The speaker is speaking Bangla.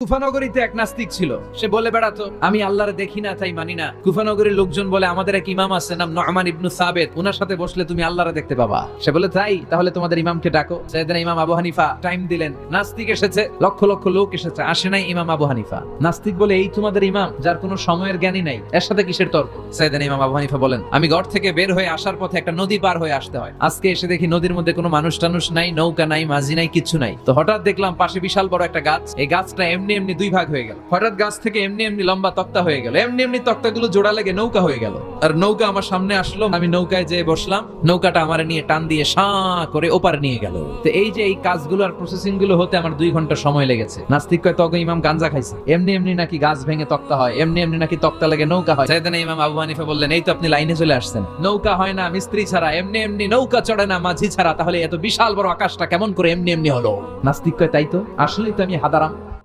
কুফানগরীতে এক নাস্তিক ছিল। সে বলে বেড়াতো, আমি আল্লাহরে দেখি না তাই মানি না। কুফানগরীর লোকজন বলে, আমাদের এক ইমাম আছে নাম নুআমান ইবনে সাবিত, উনার সাথে বসলে তুমি আল্লাহরে দেখতে পাবা। সে বলে, তাই? তাহলে তোমাদের ইমামকে ডাকো। সাইয়েদনা ইমাম আবু হানিফা টাইম দিলেন। নাস্তিক এসেছে, লক্ষ লক্ষ লোক এসেছে, আসে নাই ইমাম আবু হানিফা। নাস্তিক বলে, এই তোমাদের ইমাম যার কোনো সময়ের জ্ঞানই নাই, এর সাথে কিসের তর্ক? সাইয়েদনা ইমাম আবু হানিফা বলেন, আমি ঘর থেকে বের হয়ে আসার পথে একটা নদী পার হয়ে আসতে হয়। আজকে এসে দেখি নদীর মধ্যে কোনো মানুষ টানুষ নাই, নৌকা নাই, মাঝি নাই, কিচ্ছু নাই। তো হঠাৎ দেখলাম পাশে বিশাল বড় একটা গাছ। এই গাছটা এমনি এমনি দুই ভাগ হয়ে গেল। হঠাৎ গাছ থেকে এমনি এমনি লম্বা তক্তা হয়ে গেল। এমনি এমনি তক্তাগুলো জোড়া লেগে নৌকা হয়ে গেল। আর নৌকা আমার সামনে আসলো, আমি নৌকায় যেয়ে বসলাম। নৌকাটা আমার নিয়ে টান দিয়ে সাঁ করে ওপার নিয়ে গেল। তো এই যে এই কাজগুলো আর প্রসেসিং গুলো হতে আমার 2 ঘন্টা সময় লেগেছে। নাস্তিক কয়, তখন ইমাম গাঞ্জা খাইছে। এমনি এমনি নাকি গাছ ভেঙে তক্তা হয়, এমনি এমনি নাকি তক্তা লেগে নৌকা হয়। সাইয়েদনা ইমাম আবু হানিফা বললেন, এই তো আপনি লাইনে চলে আসছেন। নৌকা হয় না মিস্ত্রি ছাড়া, এমনি এমনি নৌকা চড়ে না মাঝি ছাড়া, তাহলে এত বিশাল বড় আকাশটা কেমন করে এমনি এমনি হলো? নাস্তিক কয়, তাই তো, আসলেই তো আমি হাদারাম।